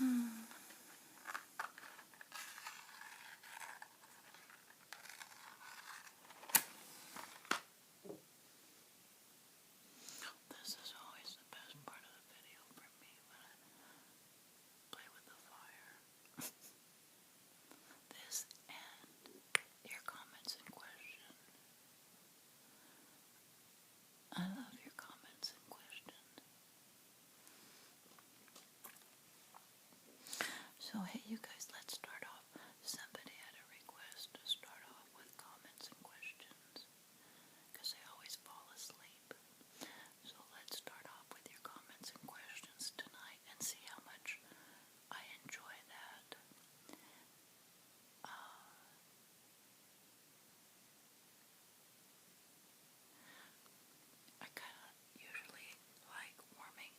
This is always the best part of the video for me when I play with the fire. This and your comments and questions. I love your comments and questions. So hey you guys, let's start off. Somebody had a request to start off with comments and questions because they always fall asleep. So let's start off with your comments and questions tonight and see how much I enjoy that. I kind of usually like warming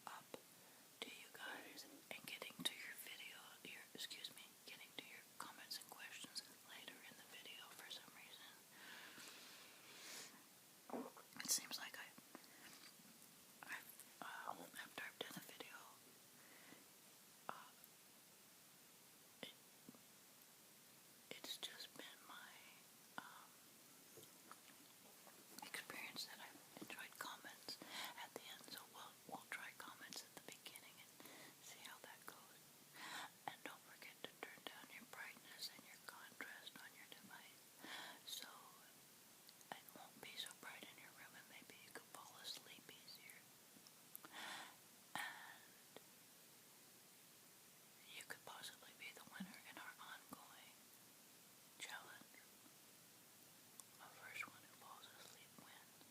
up to you guys and getting to your video, getting to your comments and questions later in the video for some reason. It seems like after I've done a video, it's just been my experience that I've enjoyed comments at the end, so we'll try comments at the beginning and see how that goes. And don't forget to turn down your brightness and your contrast on your device so it won't be so bright in your room and maybe you could fall asleep easier. And you could possibly be the winner in our ongoing challenge. The first one who falls asleep wins.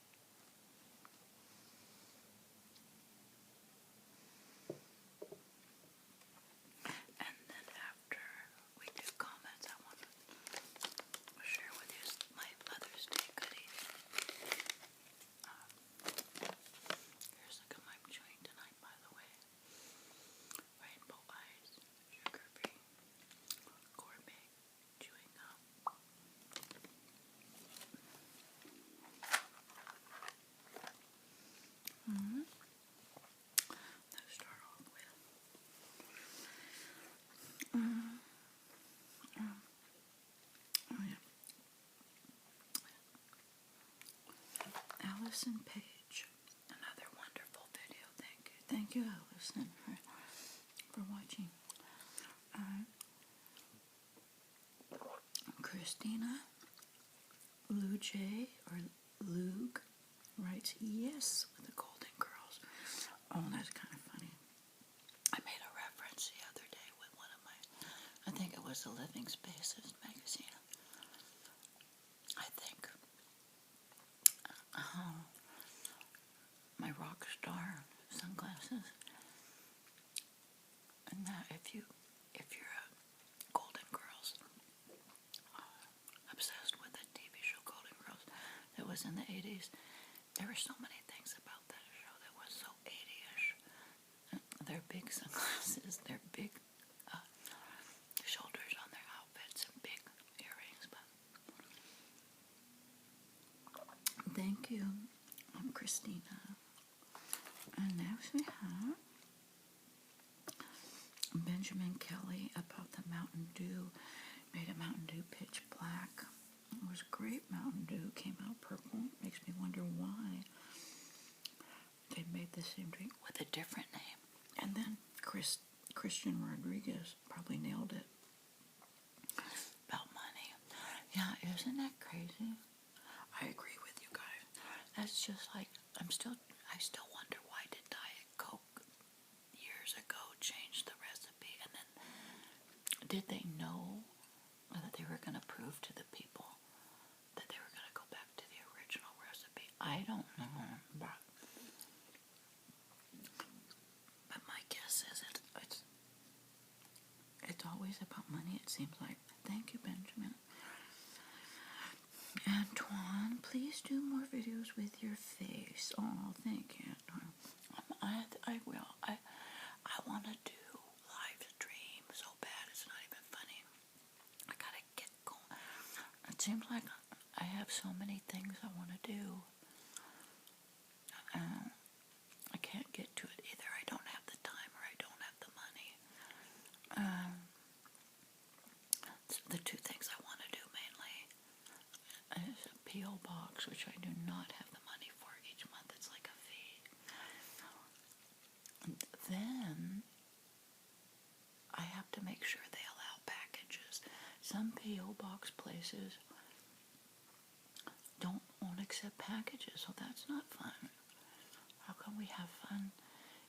And then after we do comments, I want to share with you my Mother's Day goodies. Here's the gum I'm chewing tonight, by the way. Rainbow Eyes, sugar-free, gourmet chewing gum. Let's start off with Allison Page. Another wonderful video. Thank you, Allison, for watching. Christina Luge or Lug writes yes with the golden curls. Oh, that's kind of funny. I made a reference the other day with one of my, I think it was the Living Spaces magazine. I think my rock star sunglasses. And that if you're a Golden Girls, obsessed with the TV show Golden Girls that was in the 80s, there were so many things about that show that was so 80ish. Their big sunglasses, their big shoulders on their outfits, and big earrings. But thank you, Christina. And next we have Benjamin Kelly about the Mountain Dew. Made a Mountain Dew pitch black. It was great. Mountain Dew came out purple. Makes me wonder why they made the same drink with a different name. And then Christian Rodriguez probably nailed it about money. Yeah, isn't that crazy? I agree with you guys. That's just like I still wonder why did Diet Coke years ago change the recipe, and then did they know that they were going to prove to the people that they were going to go back to the original recipe? I don't know, but my guess is it's always about money, it seems like. Thank you, Benjamin. Antoine, please do more videos with your face. Oh, thank you, Antoine. I will. I want to do live stream so bad it's not even funny. I gotta get going. It seems like I have so many things I want to do. I can't get to it either. I don't have the time or I don't have the money. to make sure they allow packages. Some P.O. box places won't accept packages, so that's not fun. How can we have fun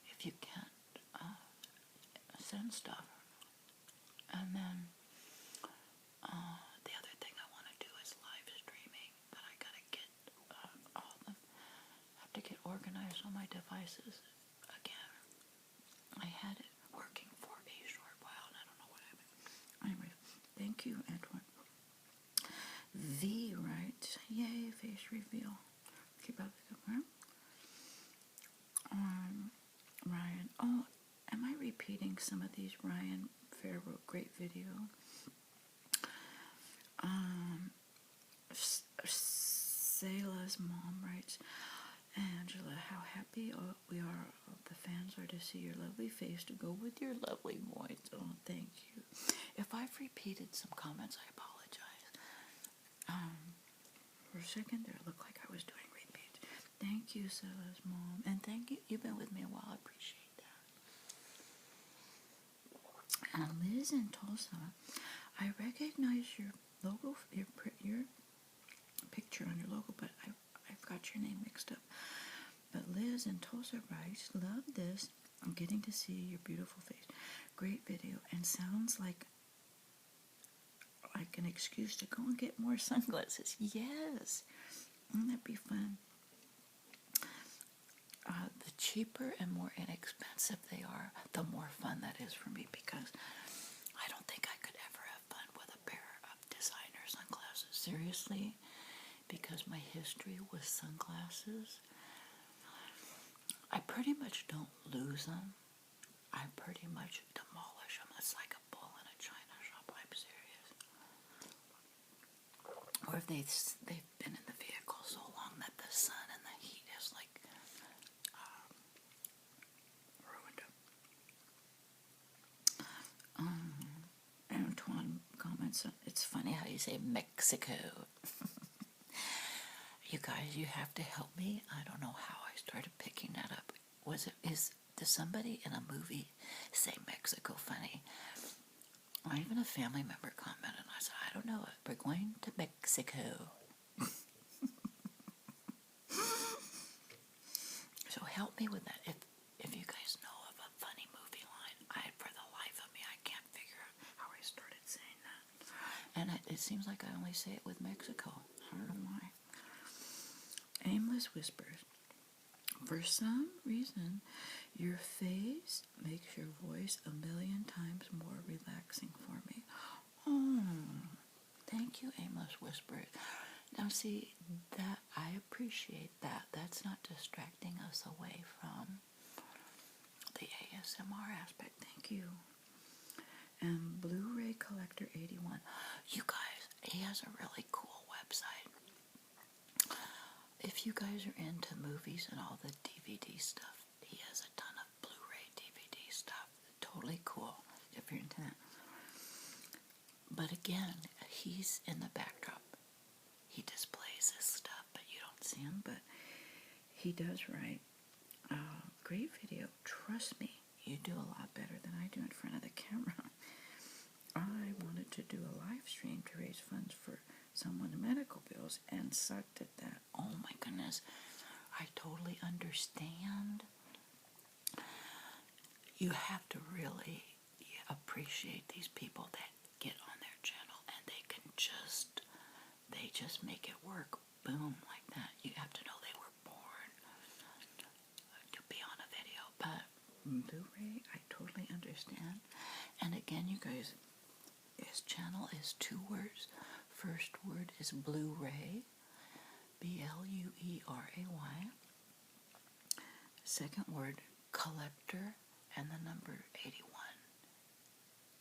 if you can't send stuff? And then the other thing I want to do is live streaming, but I gotta get all of them. I have to get organized on my devices again. I had it working for a short while, and I don't know what happened. Anyway, thank you, Edwin. V, right? Yay, face reveal. Keep up the good work. Ryan. Oh, am I repeating some of these? Ryan Fairwood, great video. Sayla's mom writes, Angela, how happy we are, the fans are to see your lovely face to go with your lovely voice. Oh, thank you. If I've repeated some comments, I apologize. For a second there, it looked like I was doing repeats. Thank you, Sayla's mom. And thank you. You've been with me a while. I appreciate that. And Liz in Tulsa, I recognize your logo, your picture on your logo, but I've got your name mixed up. But Liz in Tulsa writes, love this. I'm getting to see your beautiful face. Great video, and sounds like an excuse to go and get more sunglasses. Yes, wouldn't that be fun? The cheaper and more inexpensive they are, the more fun that is for me, because I don't think I could ever have fun with a pair of designer sunglasses. Seriously, because my history with sunglasses, I pretty much don't lose them. I pretty much demolish them. It's like a bull in a china shop. I'm serious. Or if they've been in the vehicle so long that the sun and the heat has like ruined them. Antoine comments, it's funny how you say Mexico. You guys, you have to help me. I don't know how I started picking that up. Does somebody in a movie say Mexico funny? Or even a family member commented, and I said, I don't know, we're going to Mexico. So help me with that. If you guys know of a funny movie line, for the life of me, I can't figure out how I started saying that. And it seems like I only say it with Mexico. I don't know why. Aimless whispers. For some reason, your face makes your voice 1,000,000 times more relaxing for me. Oh, thank you, Aimless Whispers. Now see, that I appreciate that. That's not distracting us away from the ASMR aspect. Thank you. And Blu-ray Collector 81. You guys, he has a really cool website. If you guys are into movies and all the DVD stuff, he has a ton of Blu-ray DVD stuff. Totally cool if you're into that. But again, he's in the backdrop. He displays this stuff, but you don't see him. But he does write, great video. Trust me, you do a lot better than I do in front of the camera. I wanted to do a live stream to raise funds for someone's medical bills and sucked at that. Oh my goodness. I totally understand. You have to really appreciate these people that get on their channel and they just make it work. Boom, like that. You have to know they were born to be on a video. But Blu-ray, I totally understand. And again, you guys, his channel is 2 words. First word is Blu-ray, Blueray. Second word, collector, and the number 81.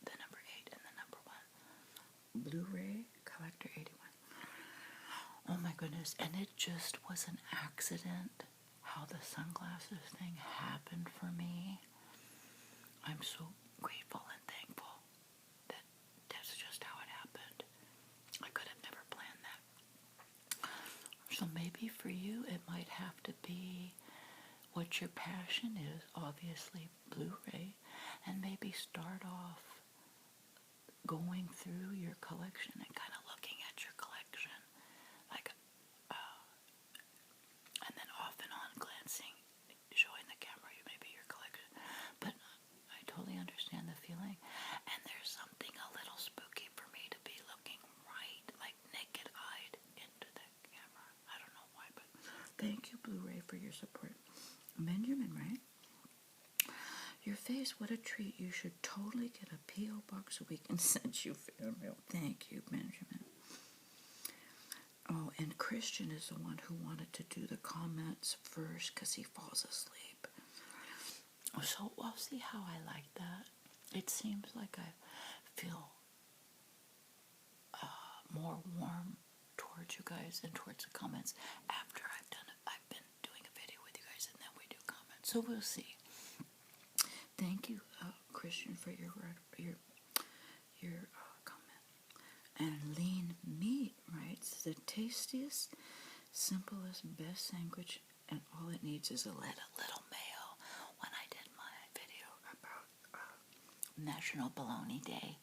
The number 8 and the number 1. Blu-ray Collector 81. Oh my goodness, and it just was an accident how the sunglasses thing happened for me. I'm so grateful and thankful that that's just how it happened. I could have never planned that. So maybe for you it might have to be what your passion is, obviously Blu-ray, and maybe start off going through your collection and kind of looking at your collection, like, and then off and on glancing, showing the camera maybe your collection. But I totally understand the feeling, and there's something a little spooky for me to be looking right, like naked-eyed into the camera. I don't know why, but thank you, Blu-ray, for your support. Benjamin, right? Your face, what a treat. You should totally get a P.O. box so we can send you fan mail. Thank you, Benjamin. Oh, and Christian is the one who wanted to do the comments first because he falls asleep. So we'll see how I like that. It seems like I feel more warm towards you guys and towards the comments after I've done it. I've been doing a video with you guys and then we do comments. So we'll see. Thank you, Christian, for your comment. And Lean Meat writes, the tastiest, simplest, best sandwich, and all it needs is a little mayo. When I did my video about National Bologna Day.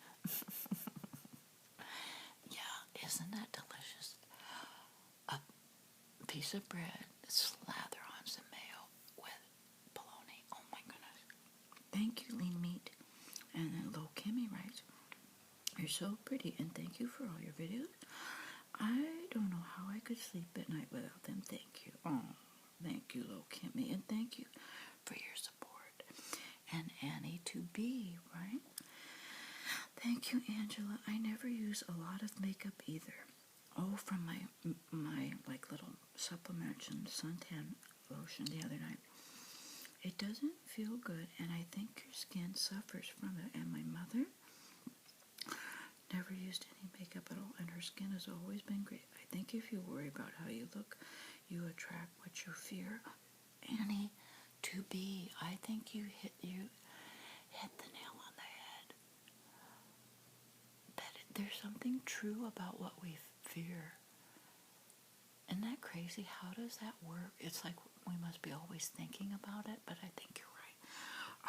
Yeah, isn't that delicious? A piece of bread, slather on some mayo with bologna. Oh my goodness. Thank you, Lean Meat. And then Lo Kimmy writes, you're so pretty, and thank you for all your videos. I don't know how I could sleep at night without them. Thank you. Oh, thank you, Lo Kimmy, and thank you for your support. And Annie to be, right? Thank you, Angela. I never use a lot of makeup either. Oh, from my like little supplements and suntan lotion the other night. It doesn't feel good, and I think your skin suffers from it. And my mother never used any makeup at all, and her skin has always been great. I think if you worry about how you look, you attract what you fear. Annie, to be, I think you hit the nail on the head. That there's something true about what we fear. Isn't that crazy? How does that work? It's like we must be always thinking about it, but I think you're right.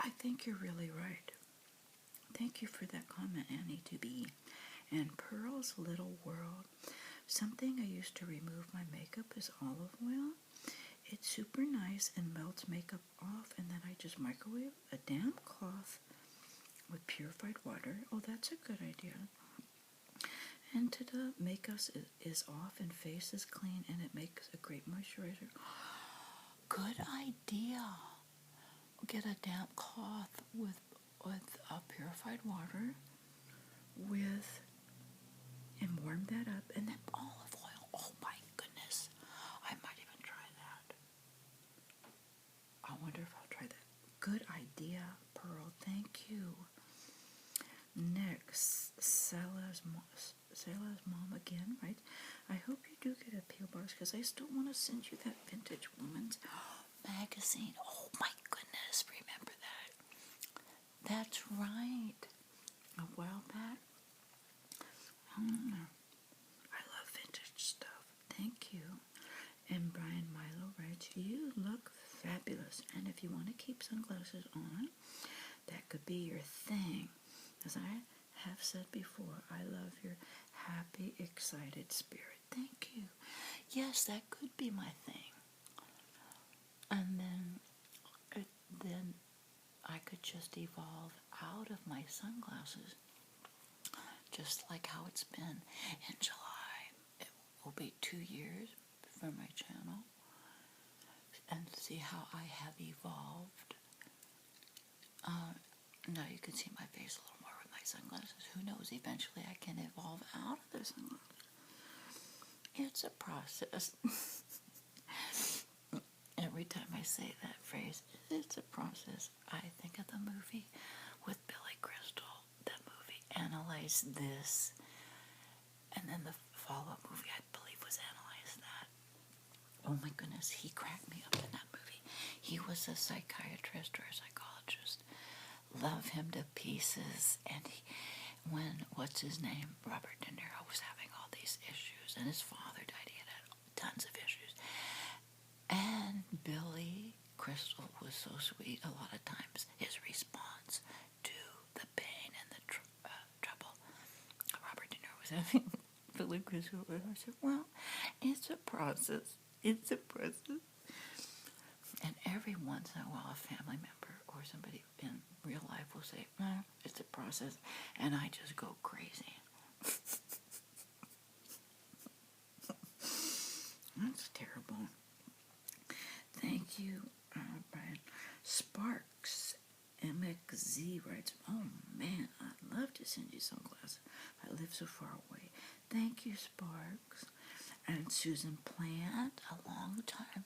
I think you're really right. Thank you for that comment, Annie to be. And Pearl's Little World. Something I used to remove my makeup is olive oil. It's super nice and melts makeup off, and then I just microwave a damp cloth with purified water. Oh, that's a good idea. And ta-da, makeup is off and face is clean, and it makes a great moisturizer. Good idea. Get a damp cloth with purified water and warm that up, and then olive oil. Oh my goodness. I might even try that. I wonder if I'll try that. Good idea, Pearl. Thank you. Next, Salah's mom again, right? I hope you do get a P.O. box because I still want to send you that Vintage Woman's magazine. Oh my goodness, remember that? That's right. A while back. I love vintage stuff. Thank you. And Brian Milo writes, you look fabulous. And if you want to keep sunglasses on, that could be your thing. As I have said before, I love your happy, excited spirit. Thank you. Yes, that could be my thing. And then I could just evolve out of my sunglasses, just like how it's been. In July, it will be 2 years for my channel, and see how I have evolved. Now you can see my face a little more with my sunglasses. Who knows, eventually I can evolve out of the sunglasses. It's a process. Every time I say that phrase, it's a process. I think of the movie with Billy Crystal, that movie, Analyze This, and then the follow-up movie, I believe, was Analyze That. Oh my goodness, he cracked me up in that movie. He was a psychiatrist or a psychologist. Love him to pieces. And when, what's his name, Robert De Niro was having all these issues, and his father died, he had tons of issues. And Billy Crystal was so sweet. A lot of times his response to the pain and the trouble having Philip Chris over. I said, well, it's a process. It's a process. And every once in a while, a family member or somebody in real life will say, well, it's a process. And I just go crazy. That's terrible. Thank you, Brian. Sparks MXZ writes, oh man, I'd love to send you sunglasses. I live so far away. Thank you, Sparks. And Susan Plant, a long time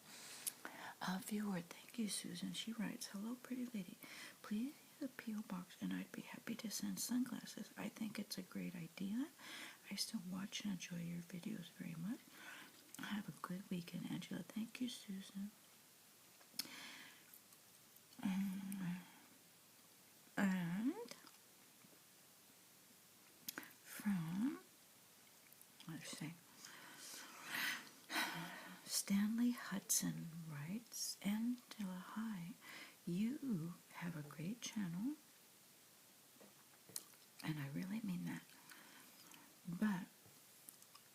viewer. Thank you, Susan. She writes, hello, pretty lady. Please use the P.O. box and I'd be happy to send sunglasses. I think it's a great idea. I still watch and enjoy your videos very much. Have a good weekend, Angela. Thank you, Susan. And from, let's see, Stanley Hudson writes, Angela, hi. You have a great channel, and I really mean that. But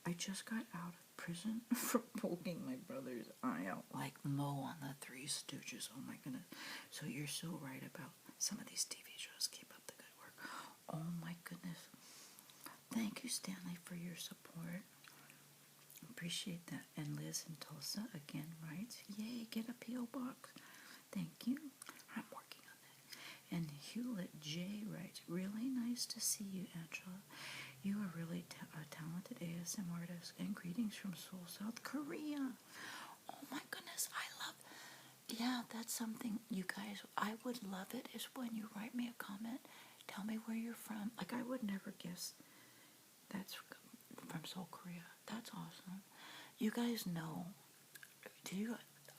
I just got out of prison for poking my brother's eye out like Moe on the Three Stooges. Oh my goodness. So you're so right about some of these TV shows. Keep up the good work. Oh my goodness. Thank you, Stanley, for your support. Appreciate that. And Liz in Tulsa again writes, yay, get a P.O. box. Thank you. I'm working on that. And Hewlett J writes, really nice to see you, Angela. You are really a talented ASM artist, and greetings from Seoul, South Korea. Oh my goodness, I love, yeah, that's something, you guys, I would love it is when you write me a comment, tell me where you're from. Like, I would never guess that's from Seoul, Korea. That's awesome. You guys know,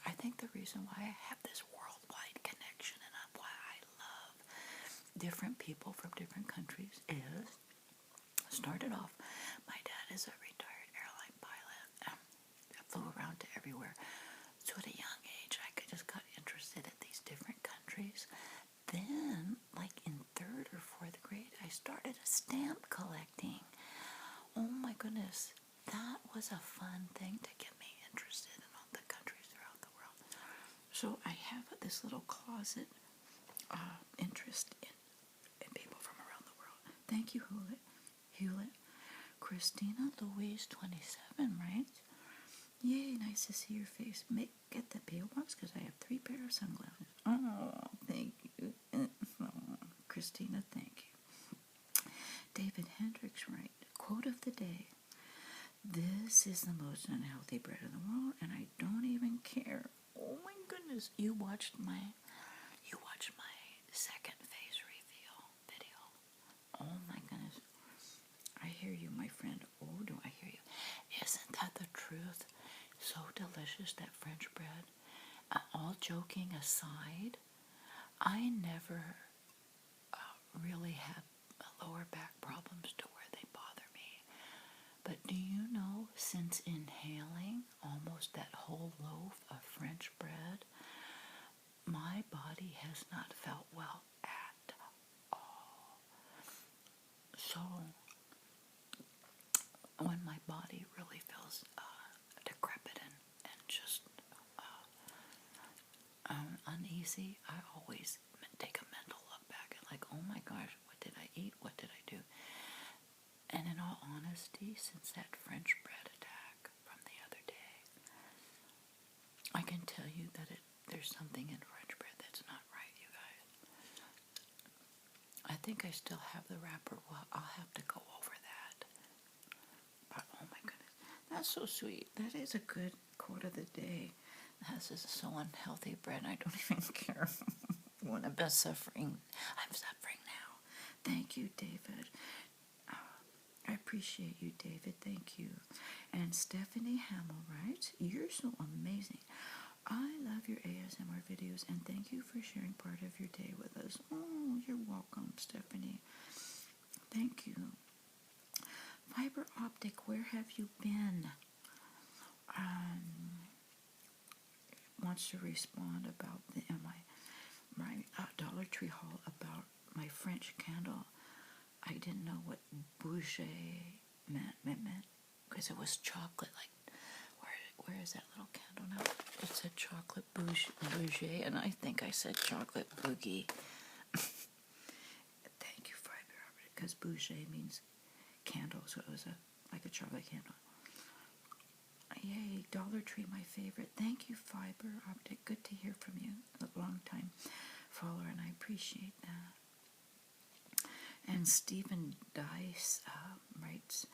I think the reason why I have this worldwide connection and why I love different people from different countries is, started off, my dad is a retired airline pilot. I flew around to everywhere. So at a young age, I just got interested in these different countries. Then, like in 3rd or 4th grade, I started stamp collecting. Oh my goodness, that was a fun thing to get me interested in all the countries throughout the world. So I have this little closet interest in people from around the world. Thank you, Hewlett. Christina Louise 27, right? Yay, nice to see your face. Get the P.O. box because I have 3 pairs of sunglasses. Oh, thank you. Oh, Christina, thank you. David Hendricks, right? Quote of the day. This is the most unhealthy bread in the world, and I don't even care. Oh my goodness. You watched my second face reveal video. Oh my goodness. I hear you, my friend. Oh, do I hear you? Isn't that the truth? So delicious, that French bread. All joking aside, I never really had lower back problems to where they bother me. But do you know, since inhaling almost that whole loaf of French bread, my body has not felt well at all. So when my body really feels decrepit and just uneasy, I always take a mental look back and like, oh my gosh, what did I eat? What did I do? And in all honesty, since that French bread attack from the other day, I can tell you that there's something in French bread that's not right, you guys. I think I still have the wrapper. Well, I'll have to go over that. But oh my goodness, that's so sweet. That is a good quote of the day. This is so unhealthy bread, I don't even care. When I'm suffering, I'm suffering now. Thank you, David. I appreciate you, David. Thank you. And Stephanie Hamill writes, you're so amazing. I love your ASMR videos, and thank you for sharing part of your day with us. Oh, you're welcome, Stephanie. Thank you. Fiber Optic, where have you been? Wants to respond about my Dollar Tree haul about my French candle. I didn't know what Bouger matte, because it was chocolate. Like, where is that little candle now? It said chocolate bougie, and I think I said chocolate boogie. Thank you, Fiber Optic, because bougie means candle, so it was like a chocolate candle. Yay, Dollar Tree, my favorite. Thank you, Fiber Optic. Good to hear from you. A long time follower, and I appreciate that. And Stephen Dice writes,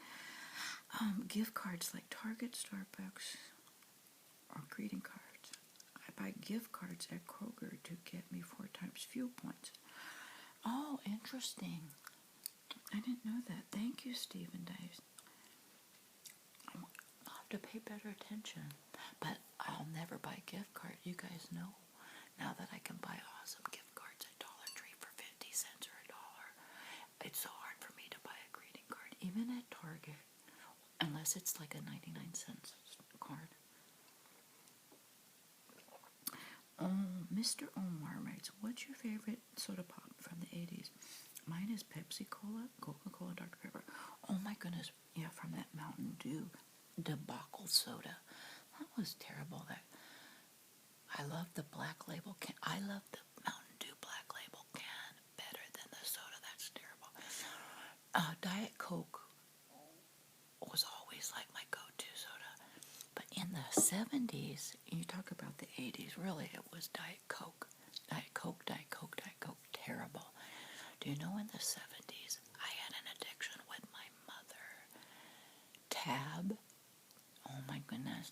gift cards like Target, Starbucks, or greeting cards. I buy gift cards at Kroger to get me 4 times fuel points. Oh, interesting. I didn't know that. Thank you, Stephen Dice. I'll have to pay better attention. But I'll never buy gift cards. You guys know now that I can buy awesome gift cards at Dollar Tree for 50 cents or $1. It's so hard for me to buy a greeting card, even at Target, unless it's like a 99-cent card. Mr. Omar writes, what's your favorite soda pop from the 80s? Mine is Pepsi-Cola, Coca-Cola, Dr. Pepper. Oh my goodness, yeah, from that Mountain Dew debacle soda. That was terrible. That I love the Black Label can. I love the Mountain Dew Black Label can better than the soda. That's terrible. Diet Coke was always like my go-to soda. But in the 70s, you talk about the 80s, really it was Diet Coke. Diet Coke, Diet Coke, Diet Coke. Terrible. Do you know in the 70s, I had an addiction with my mother. Tab. Oh my goodness.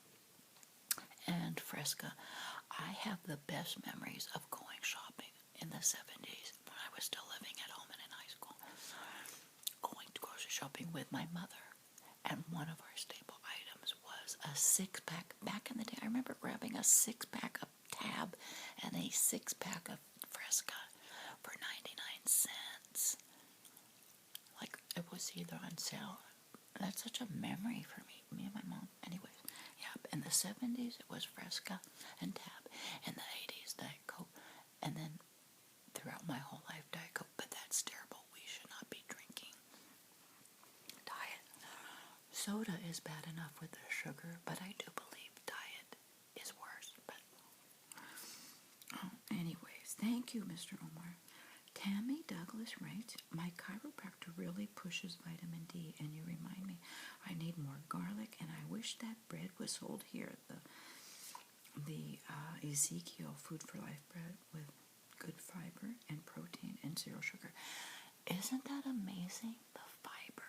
And Fresca. I have the best memories of going shopping in the 70s when I was still living at home and in high school. Going to grocery shopping with my mother. And one of our staple items was a 6-pack. Back in the day, I remember grabbing a 6-pack of Tab and a 6-pack of Fresca for 99 cents. Like, it was either on sale. That's such a memory for me and my mom. Anyways, yeah, in the 70s, it was Fresca and Tab. In the 80s, Diet Coke. And then throughout my whole life, Diet Coke. But that's terrible. We should not be drinking Diet. Soda is bad enough with the sugar, but I do believe Diet is worse. But anyways, thank you, Mr. Omar. Tammy Douglas writes, my chiropractor really pushes vitamin D, and you remind me I need more garlic, and I wish that bread was sold here, the Ezekiel Food for Life bread with good fiber and protein and zero sugar. Isn't that amazing? The fiber.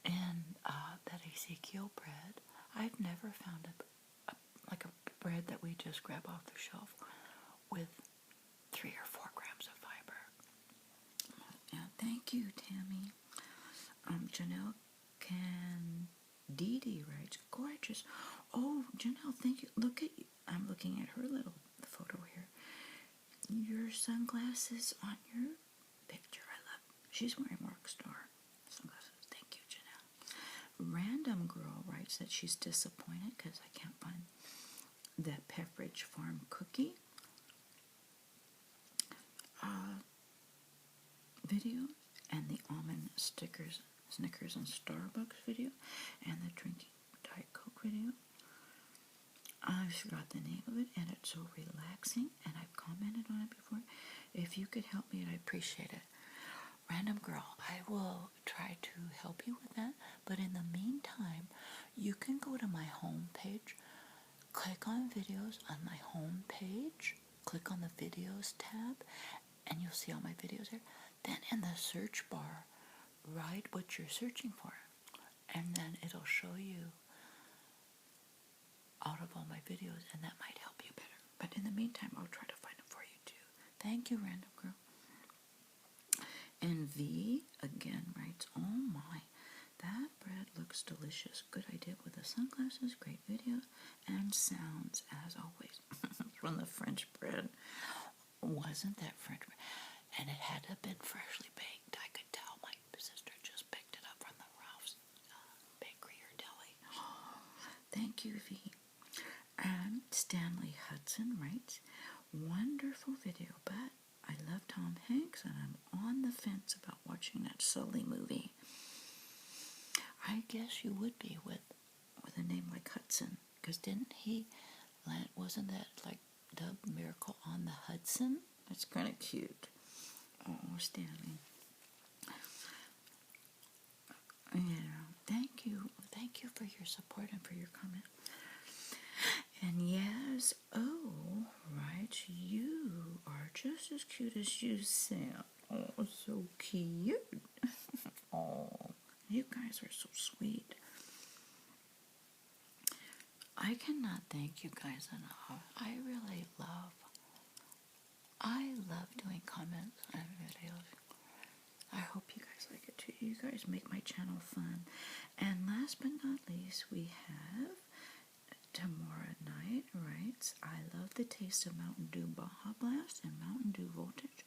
And that Ezekiel bread, I've never found a bread that we just grab off the shelf with 3 or 4 grams of fiber. Yeah, thank you, Tammy. Janelle Candidi writes, gorgeous. Oh, Janelle, thank you. Look at you. I'm looking at her little photo here. Your sunglasses on your picture. I love. She's wearing Rockstar sunglasses. Thank you, Janelle. Random Girl writes that she's disappointed because I can't find that Pepperidge Farm cookie video, and the almond Snickers and Starbucks video, and the drinking Diet Coke video. I forgot the name of it, and it's so relaxing, and I've commented on it before. If you could help me, I'd appreciate it. Random Girl, I will try to help you with that, but in the meantime, you can go to my home page, click on videos on my home page, click on the videos tab, and you'll see all my videos here. Then in the search bar, write what you're searching for, and then it'll show you out of all my videos, and that might help you better. But in the meantime, I'll try to find it for you too. Thank you, Random Girl. And V again writes, oh my, that bread looks delicious. Good idea with the sunglasses, great videos, and sounds as always. From the French bread. Wasn't that French bread? And it had to have been freshly baked. I could tell my sister just picked it up from the Ralph's bakery or deli. Thank you, V. And Stanley Hudson writes, wonderful video, but I love Tom Hanks and I'm on the fence about watching that Sully movie. I guess you would be with a name like Hudson, because didn't he land? Wasn't that like the Miracle on the Hudson? It's kind of cute. Oh, Stanley. Yeah, thank you for your support and for your comment. And yes, oh, right, you are just as cute as you sound. Oh, so cute. Oh, you guys are so sweet. I cannot thank you guys enough. I love doing comments on videos. I hope you guys like it too. You guys make my channel fun. And last but not least, we have Tamara Knight writes, I love the taste of Mountain Dew Baja Blast and Mountain Dew Voltage,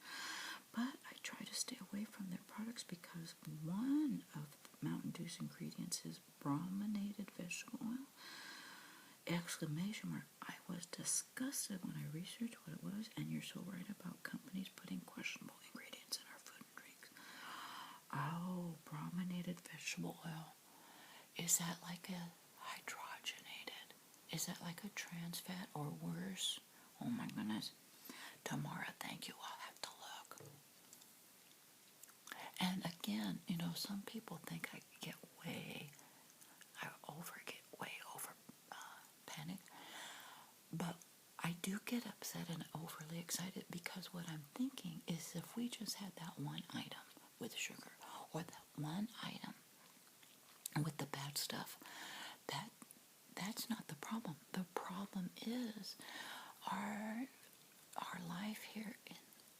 but I try to stay away from their products because one of Mountain Dew's ingredients is brominated vegetable oil. Exclamation mark. I was disgusted when I researched what it was, and you're so right about companies putting questionable ingredients in our food and drinks. Oh, brominated vegetable oil. Is that like a hydrogenated? Is that like a trans fat or worse? Oh my goodness. Tamara, thank you. I'll have to look. And again, some people think I get way panic, but I do get upset and overly excited because what I'm thinking is if we just had that one item with sugar or that one item with the bad stuff, that's not the problem. The problem is our life here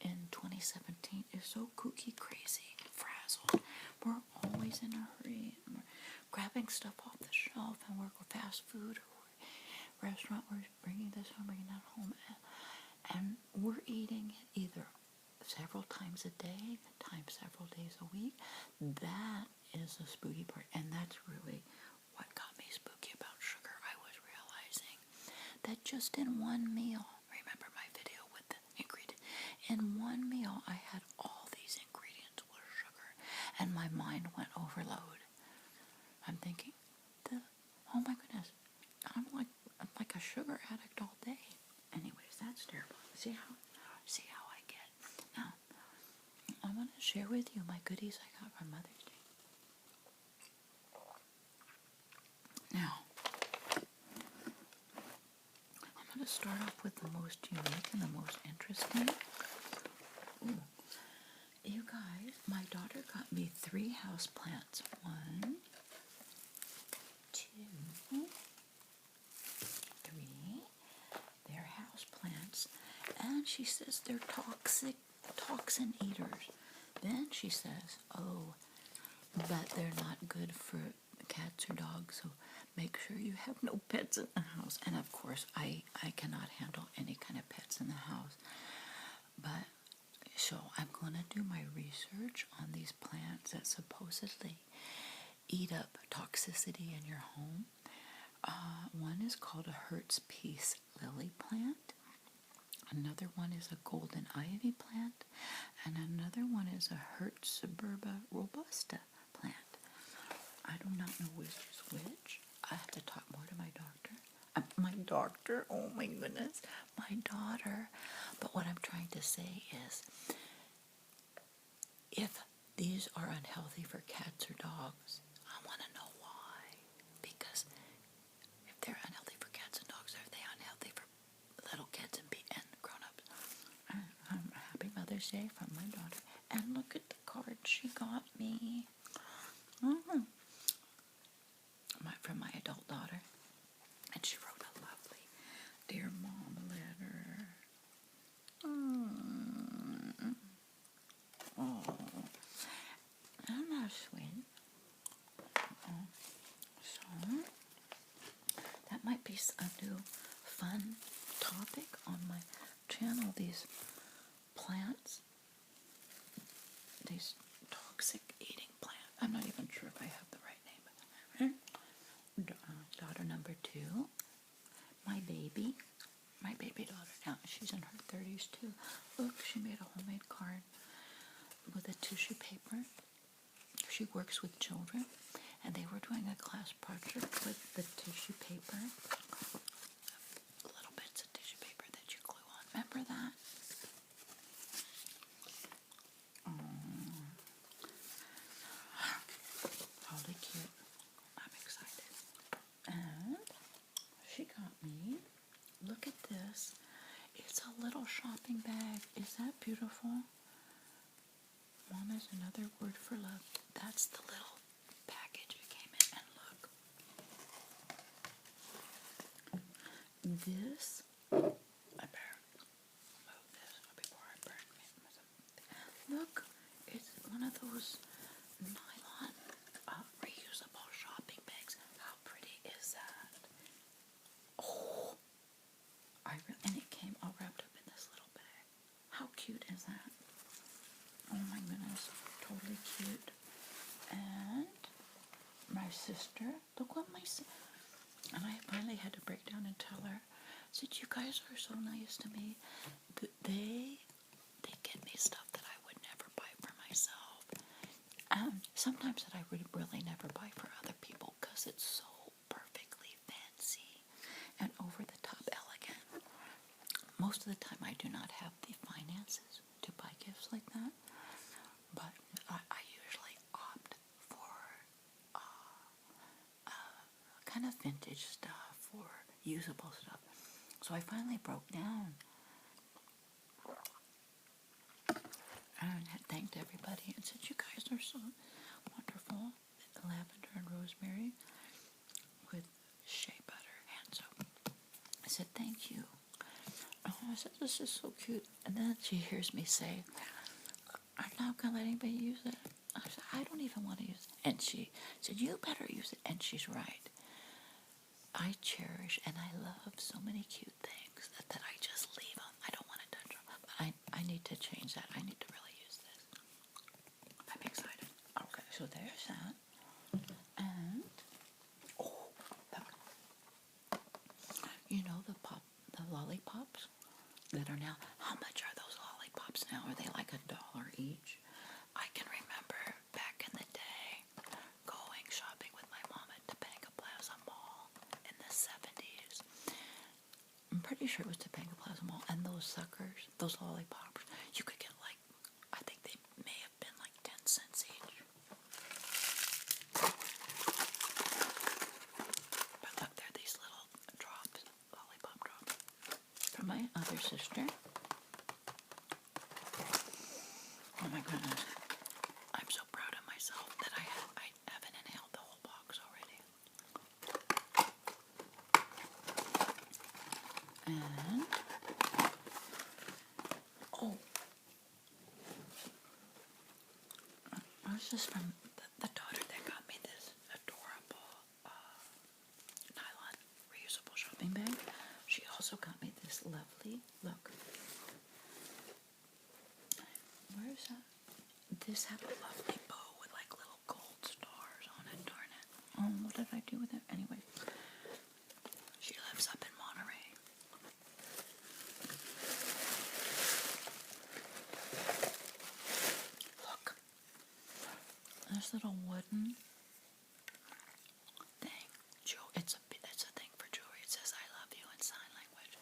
in 2017 is so kooky, crazy, frazzled. We're always in a hurry. And we're grabbing stuff off the shelf, and we're fast food or restaurant. We're bringing this home, bringing that home, and we're eating it either several times a day, times several days a week. That is the spooky part, and that's really what got me spooky about sugar. I was realizing that just in one meal, remember my video with the ingredient, in one meal I had all these ingredients with sugar, and my mind went overload. I'm thinking, oh my goodness, I'm like a sugar addict all day. Anyways, that's terrible. See how I get. Now, I want to share with you my goodies I got for Mother's Day. Now, I'm going to start off with the most unique and the most interesting. Ooh. You guys, my daughter got me 3 house plants. 1, 2, 3. They're house plants, and she says they're toxin eaters. Then she says, oh, but they're not good for cats or dogs, so make sure you have no pets in the house. And of course, I cannot handle any kind of pets in the house. But so I'm going to do my research on these plants that supposedly eat up toxicity in your home. One is called a Hertz Peace Lily plant. Another one is a golden ivy plant. And another one is a Hertz Suburba robusta plant. I do not know which is which. I have to talk more to my doctor. My doctor? Oh my goodness. My daughter. But what I'm trying to say is, if these are unhealthy for cats or dogs, I want to know why. Because if they're unhealthy for cats and dogs, are they unhealthy for little kids and grown-ups? Happy Mother's Day from my daughter. And look at the card she got me. From my adult daughter. And she wrote a lovely Dear Mom letter. Oh, isn't that sweet? So, that might be a new fun topic on my channel, these plants, these toxic eating plants. I'm not even sure if I have the right name. Daughter number 2, my baby daughter. Now, she's in her 30s too. Look, she made a homemade card with a tissue paper. She works with children, and they were doing a class project with the tissue paper, little bits of tissue paper that you glue on. Remember that? Totally cute. I'm excited. And she got me, look at this. It's a little shopping bag. Is that beautiful? Mom is another word for love. That's the little package it came in. And look. This, I better move this before I burn it. Look, it's one of those nylon reusable shopping bags. How pretty is that? Oh, and it came all wrapped up in this little bag. How cute is that? Oh my goodness, totally cute. And my sister, look what and I finally had to break down and tell her, I said, you guys are so nice to me. They get me stuff that I would never buy for myself. Sometimes that I would really never buy for other people because it's so perfectly fancy and over the top elegant. Most of the time I do not have the finances to buy gifts like that, but I usually opt for kind of vintage stuff or usable stuff. So I finally broke down and had thanked everybody and said, you guys are so wonderful. Lavender and rosemary with shea butter hand soap. I said, thank you. Oh, I said, this is so cute. And then she hears me say, I'm not going to let anybody use it. I said, I don't even want to use it. And she said, you better use it. And she's right. I cherish and I love so many cute things that I just leave them. I don't want to touch them. But I need to change that. I need to really use this. I'm excited. Okay, so there's that. And, oh, look. You know the lollipops that are now, how much are those lollipops now? Are they like $1 each? I can remember back in the day going shopping with my mom at Topanga Plaza Mall in the 70s. I'm pretty sure it was Topanga Plaza Mall, and those suckers, those lollipops, you could get like, I think they may have been like 10 cents each. But look, they're these little drops, lollipop drops. From my other sister. Oh my goodness. I'm so proud of myself that I haven't inhaled the whole box already. And, oh, this is from the daughter that got me this adorable nylon reusable shopping bag. She also got me this lovely, look. Where is that? This had a lovely bow with like little gold stars on it, darn it. Oh, what did I do with it? Anyway, she lives up in Monterey. Look, this little wooden thing. It's a thing for jewelry. It says I love you in sign language.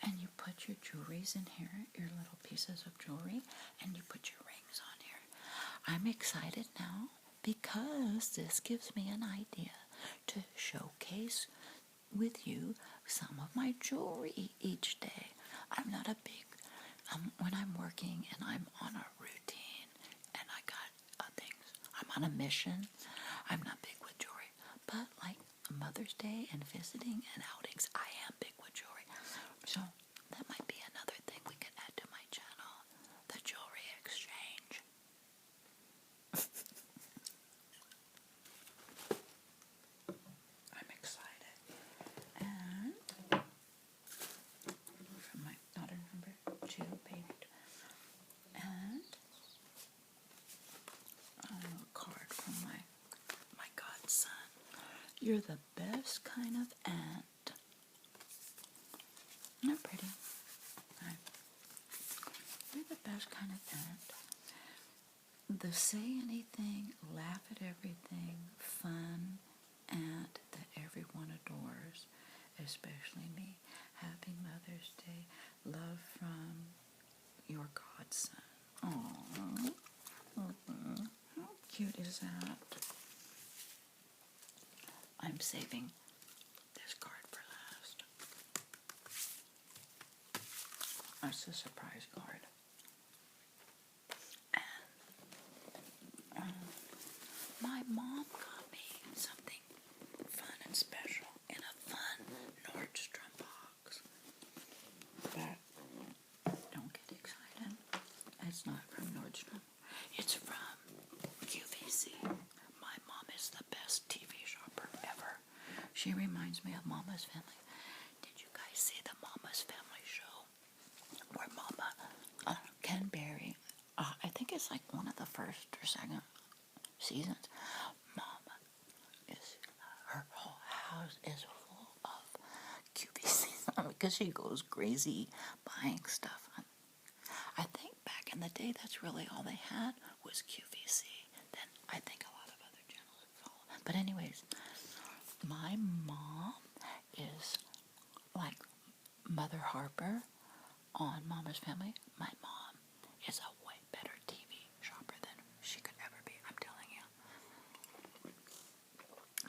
And you put your jewelries in here, your little pieces of jewelry, and you put your rings on here. I'm excited now because this gives me an idea to showcase with you some of my jewelry each day. I'm not a big, when I'm working and I'm on a routine and I got things, I'm on a mission, I'm not big with jewelry. But like Mother's Day and visiting and outings, I am big with jewelry. So that might be another thing we could add to my channel, the jewelry exchange. I'm excited. And from my daughter number 2, baby. And a card from my godson. You're the best kind of aunt. Isn't that pretty? Right. You're the best kind of aunt. the say anything, laugh at everything, fun, and that everyone adores, especially me. Happy Mother's Day. Love from your godson. Aww. How cute is that? I'm saving this card for last. That's a surprise card. My mom got me something fun and special in a fun Nordstrom box. But don't get excited. It's not from Nordstrom. It's from QVC. My mom is the best TV shopper ever. She reminds me of Mama's Family. Did you guys see the Mama's Family show? Where Mama, Ken Berry, I think it's like one of the first or second seasons. Mama is, her whole house is full of QVC because she goes crazy buying stuff. I think back in the day, that's really all they had was QVC. Then I think a lot of other channels follow. But anyways, my mom is like Mother Harper on Mama's Family. My mom is a way better TV shopper than she could ever be. I'm telling you.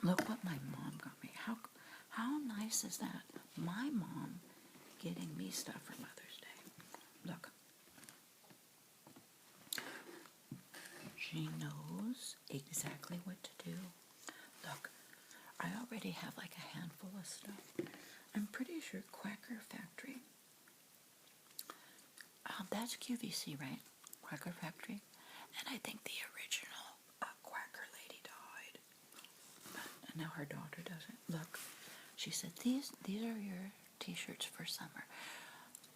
Look what my mom got me. How nice is that? My mom getting me stuff for Mother's Day. Look. She knows exactly what to do. Look, I already have like a handful of stuff. I'm pretty sure Quacker Factory. That's QVC, right? Quacker Factory. And I think the original Quacker lady died. But now her daughter does it. Look, she said, these are your t-shirts for summer.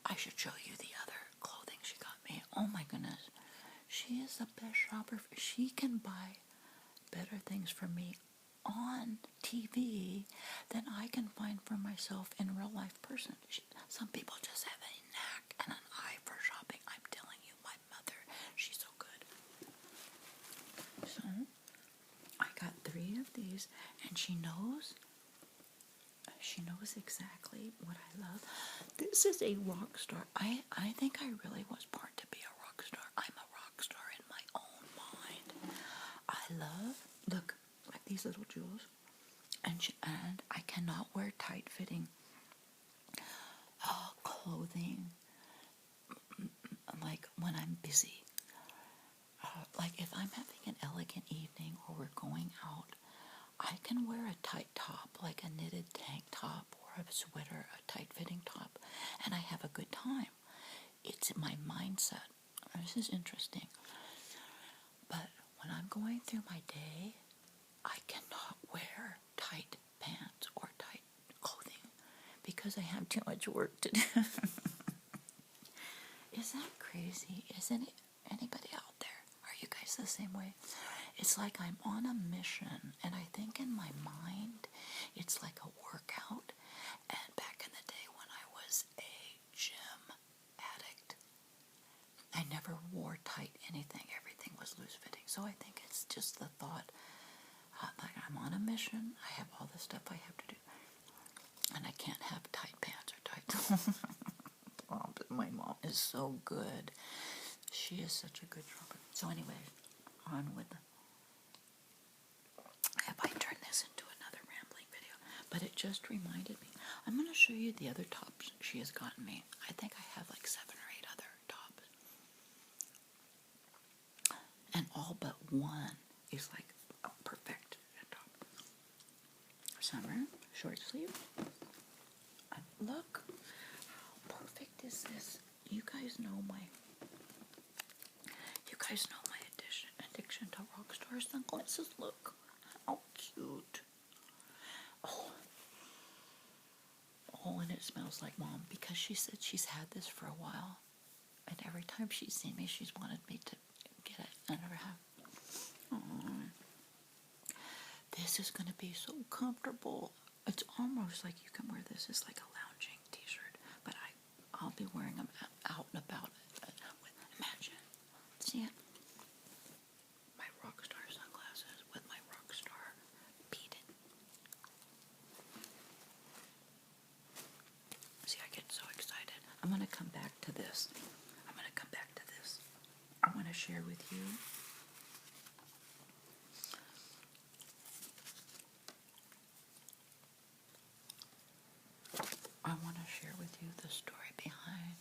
I should show you the other clothing she got me. Oh my goodness. She is the best shopper. She can buy better things for me on TV than I can find for myself in real life person. Some people just have a knack and an eye for shopping. I'm telling you, my mother, she's so good. So, I got 3 of these, and she knows exactly what I love. This is a rock star. I think I really was born to be a rock star. I'm a rock star in my own mind. I love, look, like these little jewels. And I cannot wear tight-fitting clothing like when I'm busy. Like if I'm having an elegant evening or we're going out, I can wear a tight top, like a knitted tank top or a sweater, a tight-fitting top, and I have a good time. It's my mindset. This is interesting. But when I'm going through my day, I cannot wear tight pants or tight clothing because I have too much work to do. Is that crazy? Isn't it? Anybody out there? Are you guys the same way? It's like I'm on a mission, and I think in my mind, it's like a workout. And back in the day when I was a gym addict, I never wore tight anything. Everything was loose-fitting. So I think it's just the thought, like I'm on a mission. I have all the stuff I have to do. And I can't have tight pants or tight... Oh, but my mom is so good. She is such a good shopper. So anyway, on with the... Have I turned this into another rambling video? But it just reminded me. I'm going to show you the other tops she has gotten me. I think I have like 7 or 8 other tops. And all but one is like a perfect top. Summer, short sleeve. Look, how perfect is this? You guys know my addiction to Rockstar sunglasses. Look, how cute. Oh, and it smells like Mom because she said she's had this for a while. And every time she's seen me, she's wanted me to get it. I never have. Aww. This is going to be so comfortable. It's almost like you can wear this as like a lounging t-shirt. But I'll be wearing them out and about. Imagine. See it? to come back to this. I want to share with you the story behind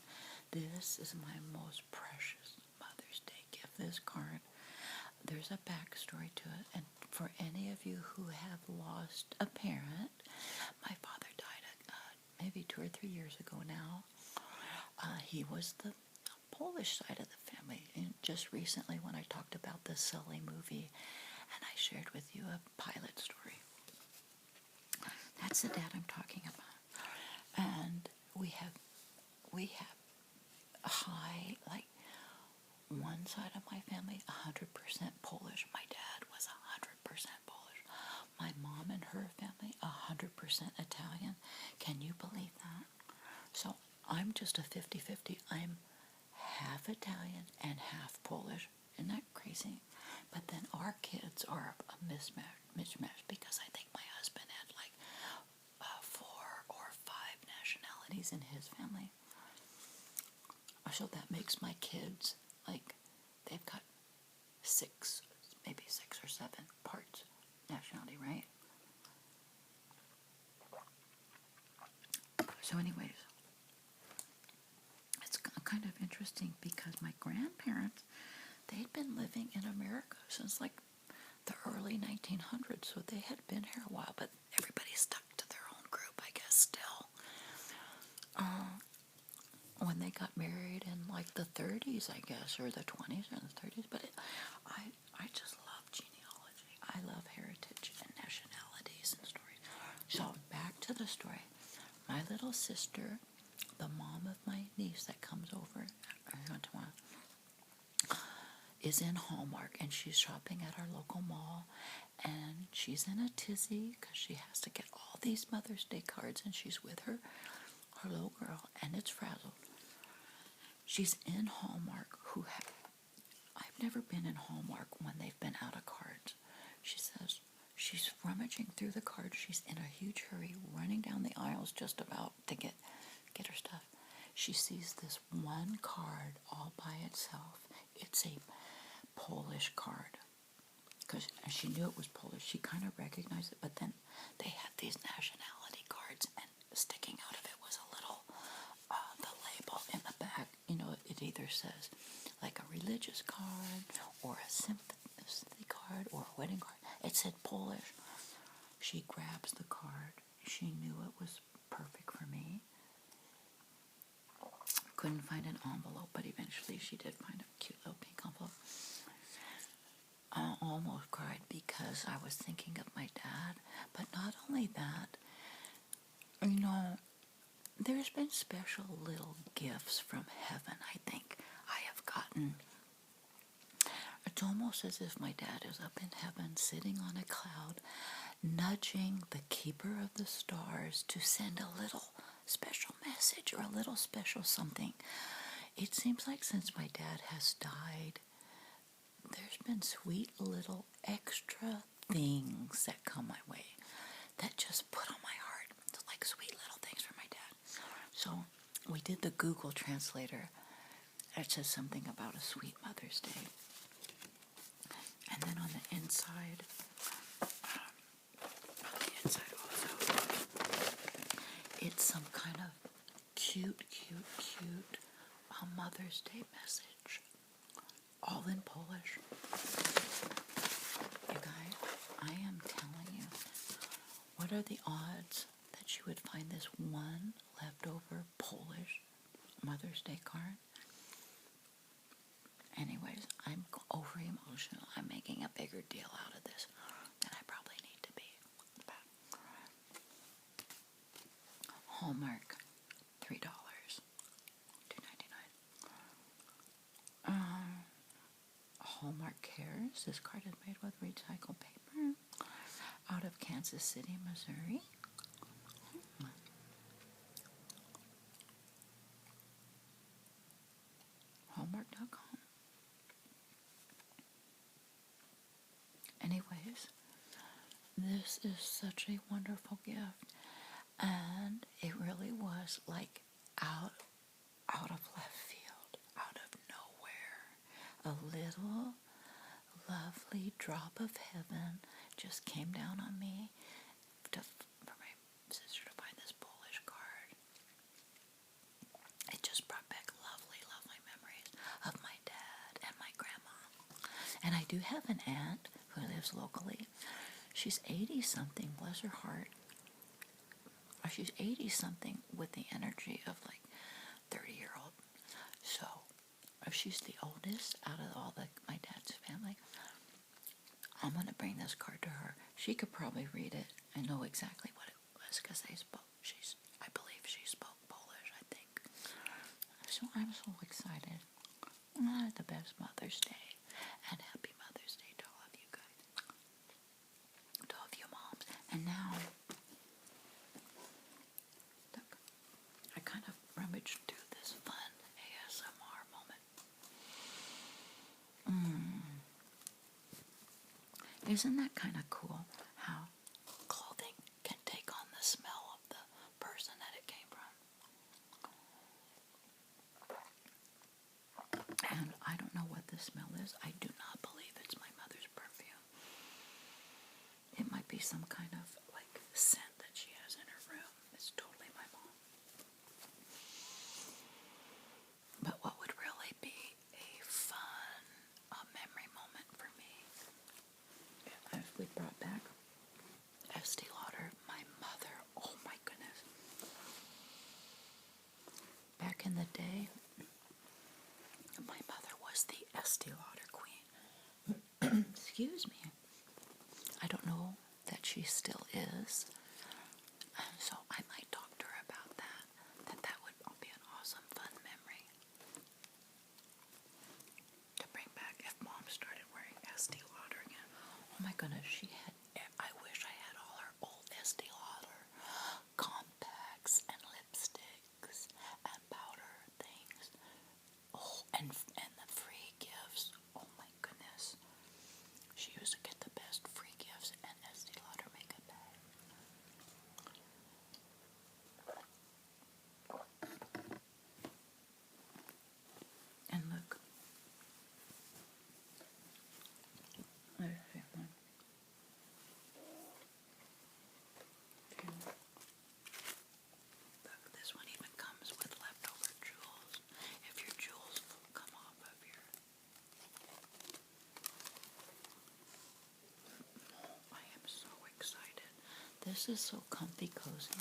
this. Is my most precious Mother's Day gift, this card. There's a backstory to it, and for any of you who have lost a parent, my father died maybe 2 or 3 years ago now. He was the Polish side of the family, and just recently when I talked about the Sully movie, and I shared with you a pilot story. That's the dad I'm talking about. And we have high, like, one side of my family 100% Polish. My dad was 100% Polish. My mom and her family 100% Italian. Can you believe that? So I'm just a 50-50. I'm half Italian and half Polish. Isn't that crazy? But then our kids are a mismatch because I think my husband had like 4 or 5 nationalities in his family. So that makes my kids, like, they've got 6, maybe 6 or 7 parts nationality, right? So anyways, it's kind of interesting because my grandparents, they'd been living in America since like the early 1900s, so they had been here a while, but everybody stuck to their own group, I guess, still. When they got married in like the 30s, I guess, or the 20s or the 30s, but I just love genealogy. I love heritage and nationalities and stories. So back to the story. My little sister, the mom of my niece that comes over once in a while, is in Hallmark, and she's shopping at our local mall, and she's in a tizzy because she has to get all these Mother's Day cards, and she's with her little girl, and it's frazzled. She's in Hallmark. I've never been in Hallmark when they've been out of cards. She says she's rummaging through the cards. She's in a huge hurry, running down the aisles just about to get her stuff. She sees this one card all by itself. It's a Polish card. Because she knew it was Polish. She kind of recognized it, but then they had these nationality cards, and sticking out of it was a little, the label in the back. You know, it either says like a religious card or a sympathy card or a wedding card. It said Polish. She grabs the card. She knew it was perfect for me. Couldn't find an envelope, but eventually she did find a cute little pink envelope. I almost cried because I was thinking of my dad. But not only that, you know, there's been special little gifts from heaven, I think, I have gotten. It's almost as if my dad is up in heaven, sitting on a cloud, nudging the keeper of the stars to send a little special message or a little special something. It seems like since my dad has died, there's been sweet little extra things that come my way that just put on my heart. It's like sweet little things from my dad. So we did the Google Translator. It says something about a sweet Mother's Day. And then on the inside also, it's some kind of cute Mother's Day message. All in Polish. You guys, I am telling you, what are the odds that you would find this one leftover Polish Mother's Day card? Anyways, I'm over emotional. I'm making a bigger deal out of this than I probably need to be. Hallmark, $3, $2.99. Hallmark Cares. This card is made with recycled paper out of Kansas City, Missouri. Hallmark.com. Anyways, this is such a wonderful gift, and it really was like out out of left field, out of nowhere, a little lovely drop of heaven just came down on me for my sister to find this Polish card. It just brought back lovely, lovely memories of my dad and my grandma. And I do have an aunt who lives locally. She's 80-something, bless her heart. She's 80-something with the energy of like 30-year-old. So, if she's the oldest out of all my dad's family, I'm going to bring this card to her. She could probably read it and know exactly what it was because I believe she spoke Polish, I think. So I'm so excited. The best Mother's Day. And happy Mother's Day to all of you guys. To all of you moms. And now, look, I kind of rummaged through this fun ASMR moment. Isn't that kind of cool how clothing can take on the smell of the person that it came from? And I don't know what the smell is. I do not believe it's my mother's perfume. It might be some kind of like scent that she has in her room. It's totally my mom. But what would really be a fun memory moment for me if we brought back Estee Lauder, my mother, oh my goodness. Back in the day, my mother was the Estee Lauder queen. Excuse me. I don't know that she still is. So I might talk to her about that. That would be an awesome, fun memory to bring back if Mom started wearing Estee Lauder again. Oh my goodness, I wish I had all her old Estee Lauder compacts and lipsticks and powder things. Oh, and the free gifts. Oh my goodness. She used to get the best free gifts and Estee Lauder makeup bag. And look. There's one. Two. Look, this one even comes with leftover jewels. If your jewels come off of your... I am so excited. This is so comfy cozy.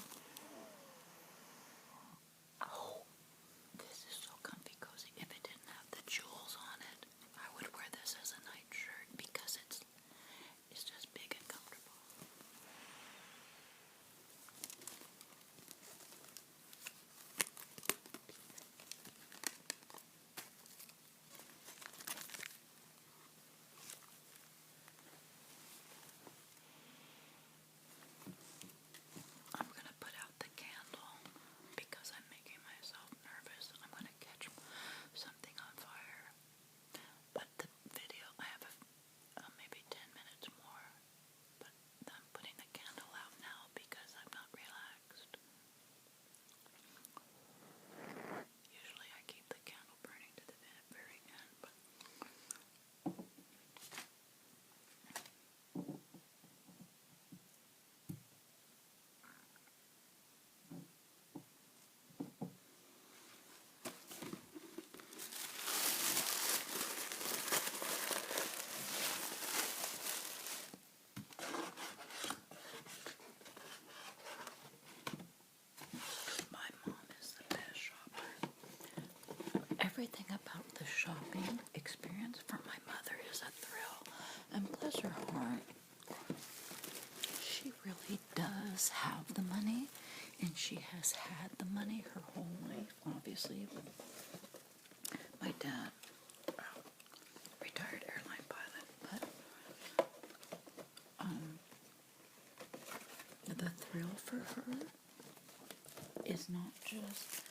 Oh, this is so comfy cozy. If it didn't have the jewels on it, I would wear this as a night shirt because it's just big and comfortable. I'm going to put out the candle because I'm making myself nervous. I'm going to catch something on fire. But the video, I have maybe 10 minutes more. But I'm putting the candle out now because I'm not relaxed. Usually I keep the candle burning to the very end, but my mom is the best shopper. Everything about the shopping experience for my mother is a thrill. And bless her heart, she really does have the money, and she has had the money her whole life, obviously. My dad, retired airline pilot, but the thrill for her is not just,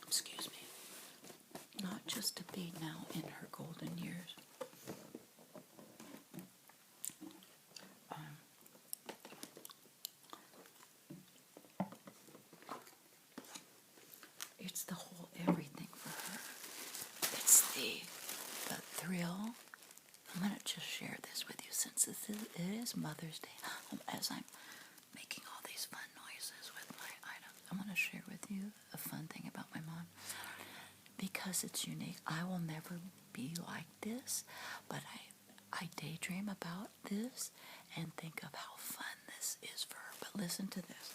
excuse me, not just to be now in her golden years. It's the thrill. I'm going to just share this with you since it is Mother's Day. As I'm making all these fun noises with my items, I'm going to share with you a fun thing about my mom. Because it's unique, I will never be like this, but I daydream about this and think of how fun this is for her. But listen to this.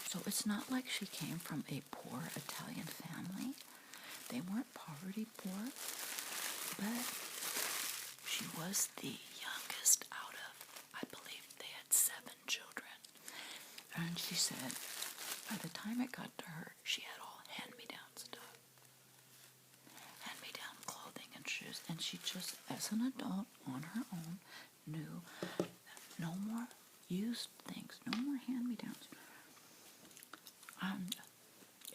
So it's not like she came from a poor Italian family. They weren't poverty poor, but she was the youngest out of, I believe they had 7 children. And she said, by the time it got to her, she had all hand-me-down stuff. Hand-me-down clothing and shoes. And she just, as an adult, on her own, knew no more used things, no more hand-me-downs. And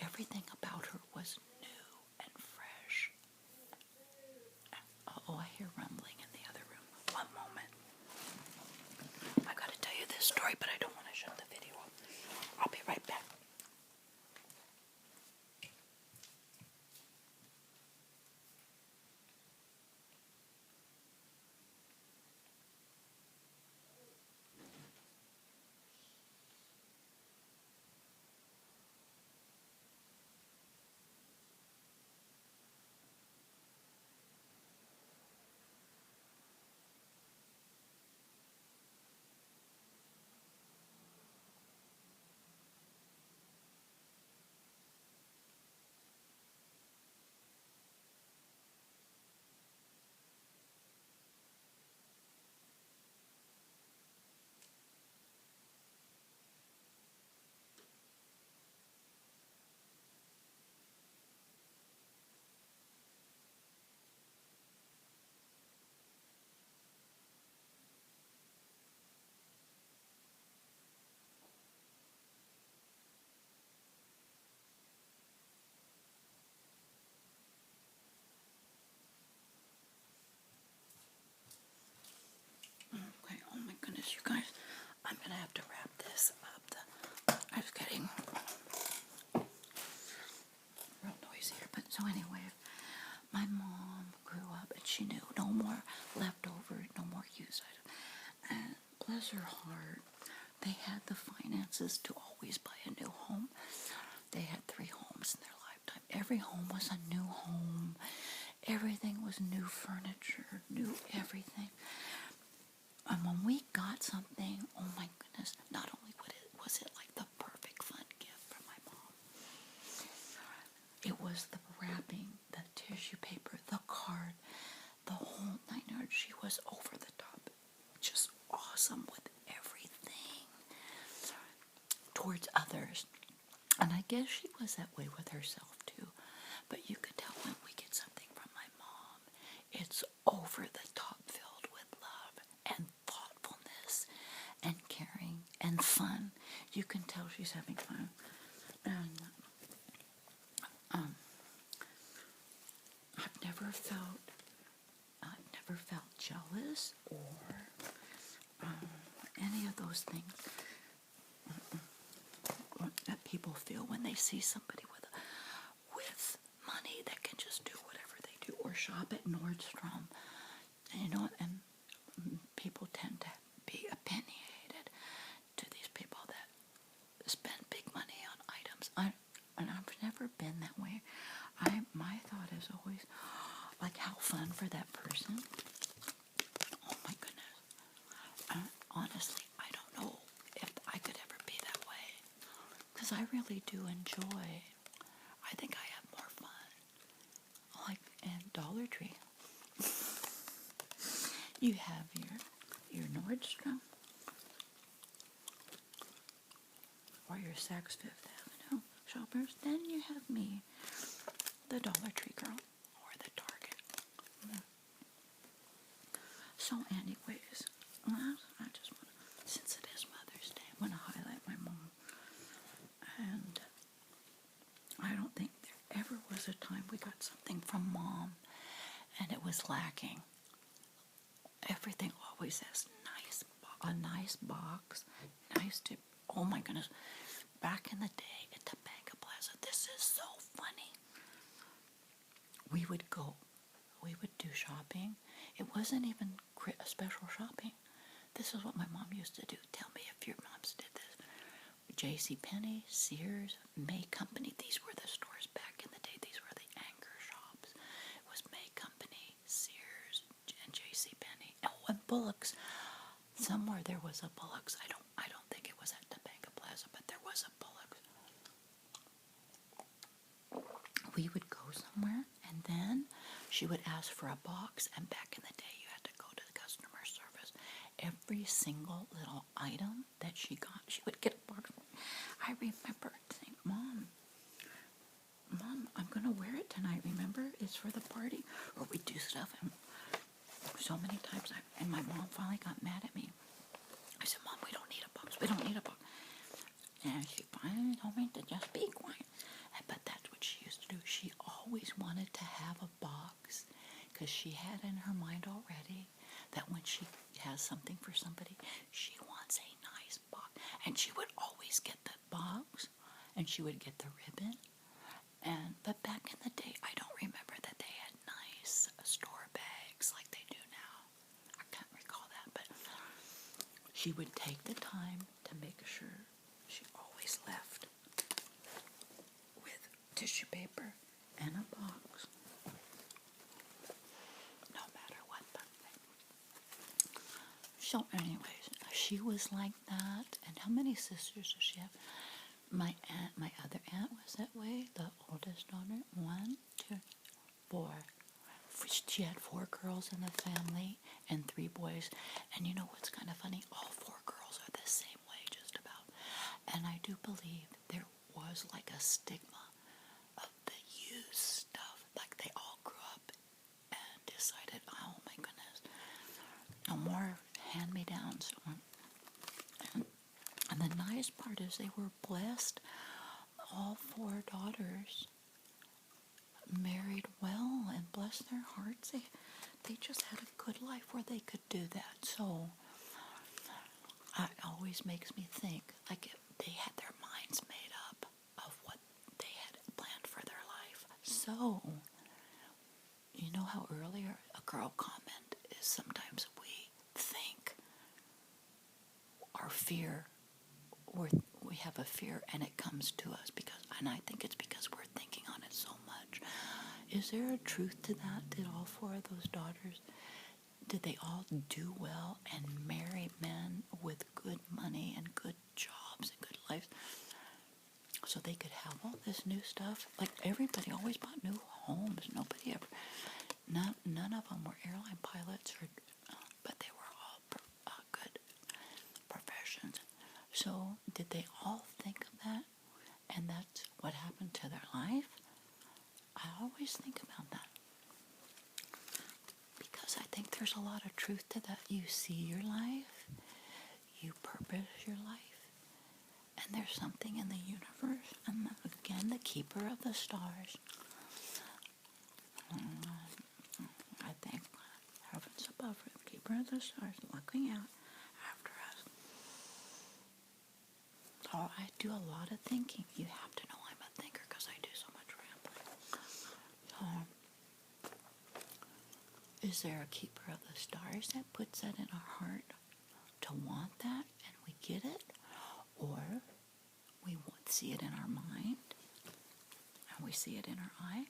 everything about her was new and fresh. Oh, I hear rumbling in the other room. One moment. I've got to tell you this story, but I don't want to shut the video off. I'll be right back. Okay, oh my goodness, you guys. I'm going to have to wrap this up. I was getting real noisy here. But so anyway, my mom grew up and she knew no more leftovers, no more used items. And bless her heart, they had the finances to always buy a new home. They had 3 homes in their lifetime. Every home was a new home. Everything was new furniture, new everything. And when we got something, oh my goodness, not only was it like the perfect fun gift from my mom, it was the wrapping, the tissue paper, the card, the whole 9 yards. She was over the top, just awesome with everything towards others. And I guess she was that way with herself too. But you could tell when we get something from my mom, it's over the top filled with love and thoughtfulness and caring and fun. You can tell she's having fun. And I've never felt jealous or any of those things that people feel when they see somebody with money that can just do whatever they do, or shop at Nordstrom. And, you know, and people tend to be opinionated to these people that spend big money on items. And I've never been that way. My thought is always, like, how fun for that person. Oh my goodness. Honestly, I don't know if I could ever be that way. Because I really do enjoy. I think I have more fun. Like in Dollar Tree. You have your Nordstrom. Or your Saks Fifth Avenue shoppers. Then you have me, the Dollar Tree girl. Or the Target. Yeah. So anyways, I just want to, since it is Mother's Day, I'm going to highlight my mom. And I don't think there ever was a time we got something from Mom and it was lacking. Everything always has a nice box, nice tip. Oh my goodness. Back in the day at Topanga Plaza, this is so funny. we would go, we would do shopping. It wasn't even special shopping. This is what my mom used to do. Tell me if your moms did this. J.C. Penney, Sears, May Company. These were the stores back in the day. These were the anchor shops. It was May Company, Sears, and J.C. Penney. Oh, and Bullock's. Somewhere there was a Bullock's. I don't think it was at Topanga Plaza, but there was a Bullock's. We would go somewhere, and then she would ask for a box, and back in the day you had to go to the customer service. Every single little item that she got, she would get a box. I remember saying, Mom, I'm going to wear it tonight, remember? It's for the party. Or we do stuff, and so many times, and my mom finally got mad at me. I said, Mom, we don't need a box. We don't need a box. And she finally told me to just be quiet. But that's what she used to do. She always wanted to have a box because she had in her mind already that when she has something for somebody, she wants a nice box. And she would always get the box, and she would get the ribbon. But back in the day, I don't remember that they had nice store bags like they do now. I can't recall that, but she would take the time to make sure she always left with tissue paper and a box, no matter what. So anyways, she was like that. And how many sisters does she have? My other aunt was that way. The oldest daughter, 1, 2, 4. She had 4 girls in the family and 3 boys. And you know what's kind of funny? All 4 girls are the same way, just about. And I do believe there was like a stigma of the used stuff. Like they all grew up and decided, oh my goodness, no more hand-me-downs. And the nice part is they were blessed. All 4 daughters married well, and bless their hearts, they just had a good life where they could do that. So it always makes me think, like they had their minds made up of what they had planned for their life. So, you know how earlier a girl comment is sometimes we think our fear, we have a fear and it comes to us and I think it's because we're thinking on it so much. Is there a truth to that? Did all 4 of those daughters, did they all do well and marry men with good money and good jobs and good lives so they could have all this new stuff? Like everybody always bought new homes. Nobody ever, none of them were airline pilots, but they were all good professions. So did they all think of that? And that's what happened to their life? I always think about that. Because I think there's a lot of truth to that. You see your life, you purpose your life, and there's something in the universe, and again, the keeper of the stars. I think heavens above, the keeper of the stars, looking out after us. So I do a lot of thinking. You have to know I'm a thinker because I do so much rambling. Is there a keeper of the stars that puts that in our heart to want that and we get it? Or we see it in our mind and we see it in our eye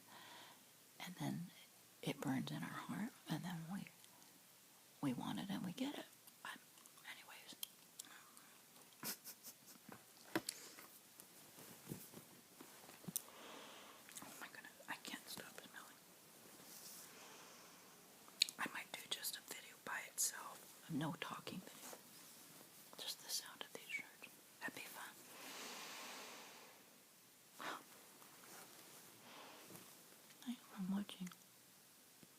and then it burns in our heart and then we want it and we get it. Anyways. Oh my goodness, I can't stop smelling. I might do just a video by itself. No talking video. Just the sound of these shirts. That'd be fun. I'm watching.